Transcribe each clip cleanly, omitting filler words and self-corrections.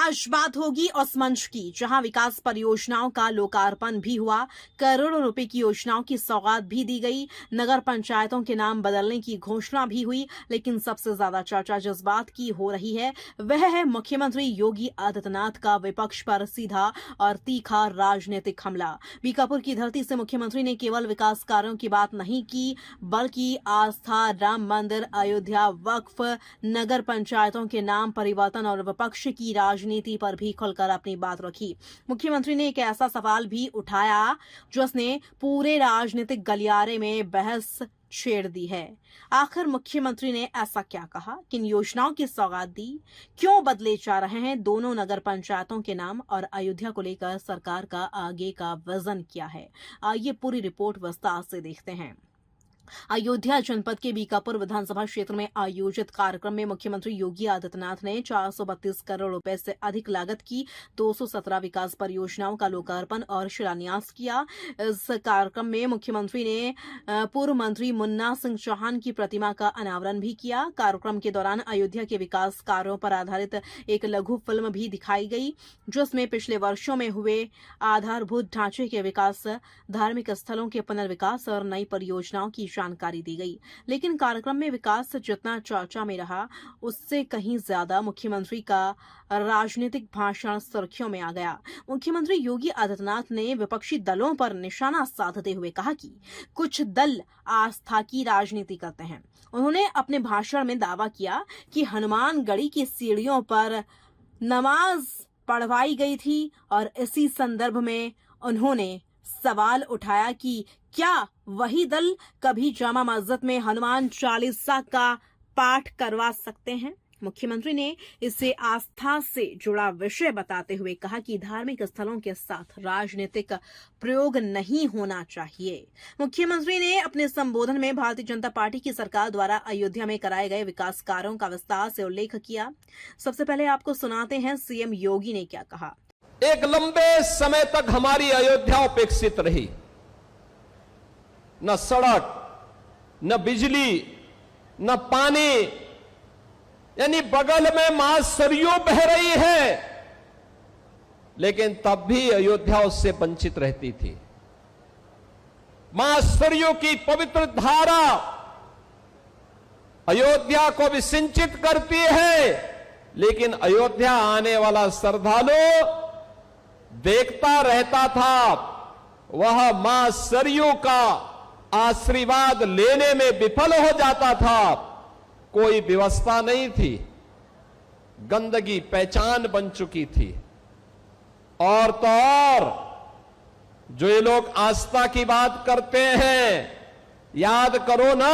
आज बात होगी उस मंच की जहां विकास परियोजनाओं का लोकार्पण भी हुआ, करोड़ों रुपए की योजनाओं की सौगात भी दी गई, नगर पंचायतों के नाम बदलने की घोषणा भी हुई। लेकिन सबसे ज्यादा चर्चा जिस बात की हो रही है वह है मुख्यमंत्री योगी आदित्यनाथ का विपक्ष पर सीधा और तीखा राजनीतिक हमला। बीकापुर की धरती से मुख्यमंत्री ने केवल विकास कार्यों की बात नहीं की, बल्कि आस्था, राम मंदिर, अयोध्या, वक्फ, नगर पंचायतों के नाम परिवर्तन और विपक्ष की राजनीति पर भी खुलकर अपनी बात रखी। मुख्यमंत्री ने एक ऐसा सवाल भी उठाया जिसने पूरे राजनीतिक गलियारे में बहस छेड़ दी है। आखिर मुख्यमंत्री ने ऐसा क्या कहा, किन योजनाओं की सौगात दी, क्यों बदले जा रहे हैं दोनों नगर पंचायतों के नाम और अयोध्या को लेकर सरकार का आगे का विजन क्या है। आइए पूरी रिपोर्ट विस्तार से देखते हैं। अयोध्या जनपद के बीकापुर विधानसभा क्षेत्र में आयोजित कार्यक्रम में मुख्यमंत्री योगी आदित्यनाथ ने 432 करोड़ रुपए से अधिक लागत की 217 विकास परियोजनाओं का लोकार्पण और शिलान्यास किया। इस कार्यक्रम में मुख्यमंत्री ने पूर्व मंत्री मुन्ना सिंह चौहान की प्रतिमा का अनावरण भी किया। कार्यक्रम के दौरान अयोध्या के विकास कार्यों पर आधारित एक लघु फिल्म भी दिखाई गई, जिसमें पिछले वर्षों में हुए आधारभूत ढांचे के विकास, धार्मिक स्थलों के पुनर्विकास और नई परियोजनाओं की जानकारी दी गई। लेकिन कार्यक्रम में विकास जितना चर्चा में रहा, उससे कहीं ज्यादा मुख्यमंत्री का राजनीतिक भाषण सुर्खियों में आ गया। मुख्यमंत्री योगी आदित्यनाथ ने विपक्षी दलों पर निशाना साधते हुए कहा कि कुछ दल आस्था की राजनीति करते हैं। उन्होंने अपने भाषण में दावा किया कि हनुमानगढ़ी की सीढ़ियों पर नमाज पढ़वाई गई थी और इसी संदर्भ में उन्होंने सवाल उठाया कि क्या वही दल कभी जामा मस्जिद में हनुमान चालीसा का पाठ करवा सकते हैं। मुख्यमंत्री ने इसे आस्था से जुड़ा विषय बताते हुए कहा कि धार्मिक स्थलों के साथ राजनीतिक प्रयोग नहीं होना चाहिए। मुख्यमंत्री ने अपने संबोधन में भारतीय जनता पार्टी की सरकार द्वारा अयोध्या में कराए गए विकास कार्यों का विस्तार से उल्लेख किया। सबसे पहले आपको सुनाते हैं सीएम योगी ने क्या कहा। एक लंबे समय तक हमारी अयोध्या उपेक्षित रही, न सड़क, न बिजली, न पानी, यानी बगल में मां सरयू बह रही है, लेकिन तब भी अयोध्या उससे वंचित रहती थी। मां सरयू की पवित्र धारा अयोध्या को भी सिंचित करती है, लेकिन अयोध्या आने वाला श्रद्धालु देखता रहता था, वह मां सरयू का आशीर्वाद लेने में विफल हो जाता था। कोई व्यवस्था नहीं थी, गंदगी पहचान बन चुकी थी। और तो और जो ये लोग आस्था की बात करते हैं, याद करो ना,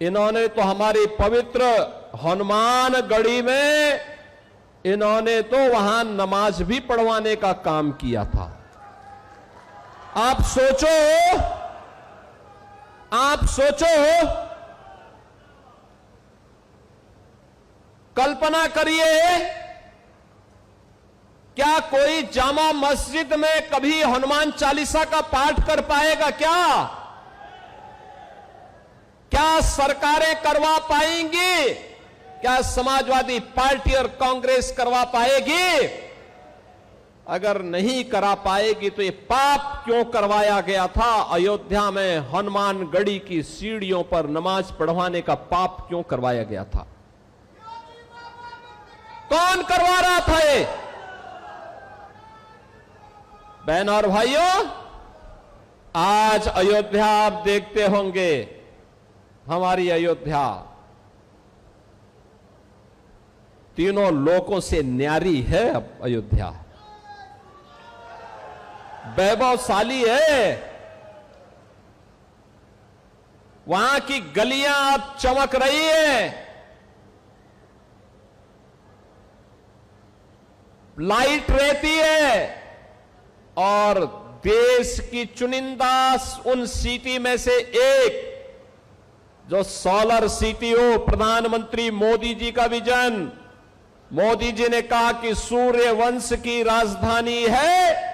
इन्होंने तो हमारी पवित्र हनुमानगढ़ी में इन्होंने तो वहां नमाज भी पढ़वाने का काम किया था। आप सोचो, कल्पना करिए, क्या कोई जामा मस्जिद में कभी हनुमान चालीसा का पाठ कर पाएगा? क्या सरकारें करवा पाएंगी? क्या समाजवादी पार्टी और कांग्रेस करवा पाएगी? अगर नहीं करा पाएगी तो ये पाप क्यों करवाया गया था? अयोध्या में हनुमानगढ़ी की सीढ़ियों पर नमाज पढ़वाने का पाप क्यों करवाया गया था? कौन करवा रहा था ये? बहन और भाइयों, आज अयोध्या आप देखते होंगे, हमारी अयोध्या तीनों लोकों से न्यारी है। अब अयोध्या वैभवशाली है, वहां की गलियां अब चमक रही है, लाइट रहती है, और देश की चुनिंदा उन सिटी में से एक जो सोलर सिटी हो, प्रधानमंत्री मोदी जी का विजन। मोदी जी ने कहा कि सूर्यवंश की राजधानी है,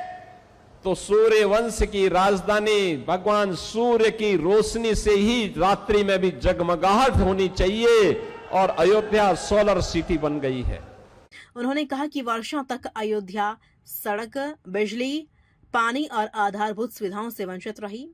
तो सूर्यवंश की राजधानी भगवान सूर्य की रोशनी से ही रात्रि में भी जगमगाहट होनी चाहिए, और अयोध्या सोलर सिटी बन गई है। उन्होंने कहा कि वर्षों तक अयोध्या सड़क, बिजली, पानी और आधारभूत सुविधाओं से वंचित रही।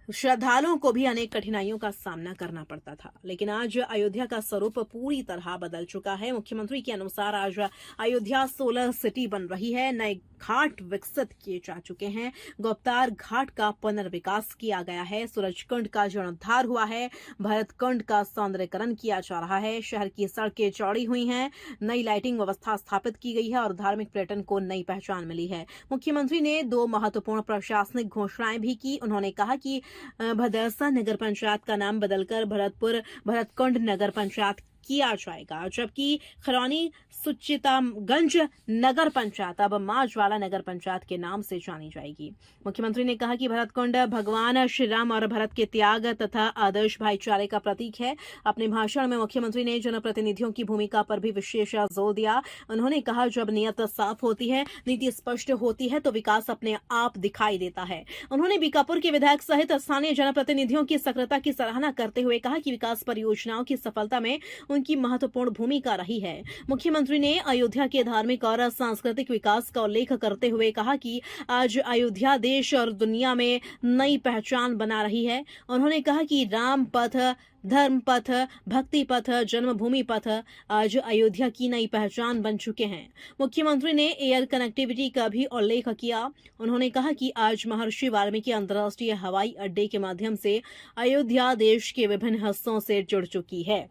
श्रद्धालुओं को भी अनेक कठिनाइयों का सामना करना पड़ता था, लेकिन आज अयोध्या का स्वरूप पूरी तरह बदल चुका है। मुख्यमंत्री के अनुसार आज अयोध्या सोलर सिटी बन रही है, नए घाट विकसित किए जा चुके हैं, गुप्तार घाट का पुनर्विकास किया गया है, सूरजकुंड का जीर्णोद्धार हुआ है, भरतकुंड का सौंदर्यीकरण किया जा रहा है, शहर की सड़कें चौड़ी हुई हैं, नई लाइटिंग व्यवस्था स्थापित की गई है और धार्मिक पर्यटन को नई पहचान मिली है। मुख्यमंत्री ने 2 महत्वपूर्ण प्रशासनिक घोषणाएं भी की। उन्होंने कहा कि भदरसा नगर पंचायत का नाम बदलकर भरतकुंड नगर पंचायत किया जाएगा, जबकि खरौनी सुचितागंज नगर पंचायत अब मां ज्वाला नगर पंचायत के नाम से जानी जाएगी। मुख्यमंत्री ने कहा कि भरतकुंड भगवान श्री राम और भरत के त्याग तथा आदर्श भाईचारे का प्रतीक है। अपने भाषण में मुख्यमंत्री ने जनप्रतिनिधियों की भूमिका पर भी विशेष जोर दिया। उन्होंने कहा, जब नियत साफ होती है, नीति स्पष्ट होती है तो विकास अपने आप दिखाई देता है। उन्होंने बीकापुर के विधायक सहित स्थानीय जनप्रतिनिधियों की सक्रियता की सराहना करते हुए कहा कि विकास परियोजनाओं की सफलता में उनकी महत्वपूर्ण भूमिका रही है। मुख्यमंत्री ने अयोध्या के धार्मिक और सांस्कृतिक विकास का उल्लेख करते हुए कहा कि आज अयोध्या देश और दुनिया में नई पहचान बना रही है। उन्होंने कहा कि राम पथ, धर्म पथ, भक्ति पथ, जन्मभूमि पथ आज अयोध्या की नई पहचान बन चुके हैं। मुख्यमंत्री ने एयर कनेक्टिविटी का भी उल्लेख किया। उन्होंने कहा कि आज महर्षि वाल्मीकि अंतर्राष्ट्रीय हवाई अड्डे के माध्यम से अयोध्या देश के विभिन्न हिस्सों से जुड़ चुकी है।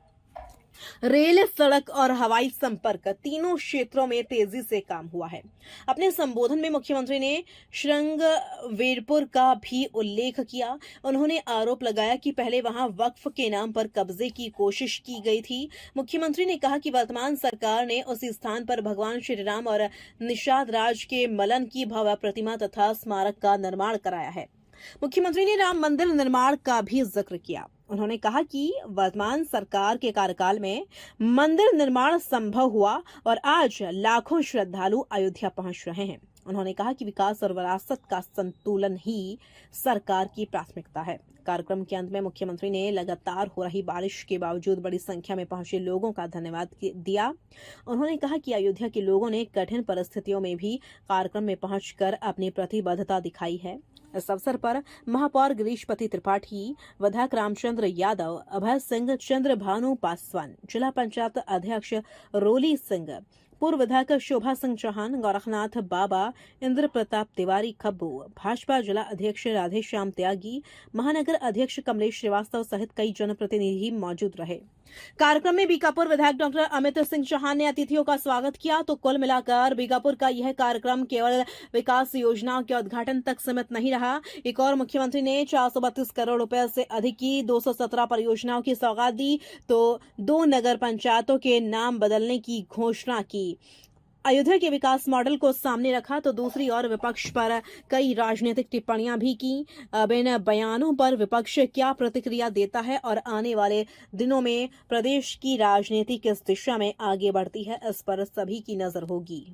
रेल, सड़क और हवाई संपर्क तीनों क्षेत्रों में तेजी से काम हुआ है। अपने संबोधन में मुख्यमंत्री ने श्रृंगवेरपुर का भी उल्लेख किया। उन्होंने आरोप लगाया कि पहले वहां वक्फ के नाम पर कब्जे की कोशिश की गई थी। मुख्यमंत्री ने कहा कि वर्तमान सरकार ने उसी स्थान पर भगवान श्री राम और निषाद राज के मलन की भव्य प्रतिमा तथा स्मारक का निर्माण कराया है। मुख्यमंत्री ने राम मंदिर निर्माण का भी जिक्र किया। उन्होंने कहा कि वर्तमान सरकार के कार्यकाल में मंदिर निर्माण संभव हुआ और आज लाखों श्रद्धालु अयोध्या पहुंच रहे हैं। उन्होंने कहा कि विकास और विरासत का संतुलन ही सरकार की प्राथमिकता है। कार्यक्रम के अंत में मुख्यमंत्री ने लगातार हो रही बारिश के बावजूद बड़ी संख्या में पहुंचे लोगों का धन्यवाद दिया। उन्होंने कहा कि अयोध्या के लोगों ने कठिन परिस्थितियों में भी कार्यक्रम में पहुंचकर अपनी प्रतिबद्धता दिखाई है। इस अवसर पर महापौर गिरीशपति त्रिपाठी, विधायक रामचंद्र यादव, अभय सिंह, चंद्र भानु पासवान, जिला पंचायत अध्यक्ष रोली सिंह, पूर्व विधायक शोभा सिंह चौहान, गोरखनाथ बाबा, इंद्र प्रताप तिवारी खब्बू, भाजपा जिला अध्यक्ष राधेश्याम त्यागी, महानगर अध्यक्ष कमलेश श्रीवास्तव सहित कई जनप्रतिनिधि मौजूद रहे। कार्यक्रम में बीकापुर विधायक डॉक्टर अमित सिंह चौहान ने अतिथियों का स्वागत किया। तो कुल मिलाकर बीकापुर का यह कार्यक्रम केवल विकास योजनाओं के उद्घाटन तक सीमित नहीं रहा। एक और मुख्यमंत्री ने 432 करोड़ रुपए से अधिक की 217 परियोजनाओं की सौगात दी तो 2 नगर पंचायतों के नाम बदलने की घोषणा की। अयोध्या के विकास मॉडल को सामने रखा तो दूसरी ओर विपक्ष पर कई राजनीतिक टिप्पणियां भी की। अब इन बयानों पर विपक्ष क्या प्रतिक्रिया देता है और आने वाले दिनों में प्रदेश की राजनीति किस दिशा में आगे बढ़ती है, इस पर सभी की नजर होगी।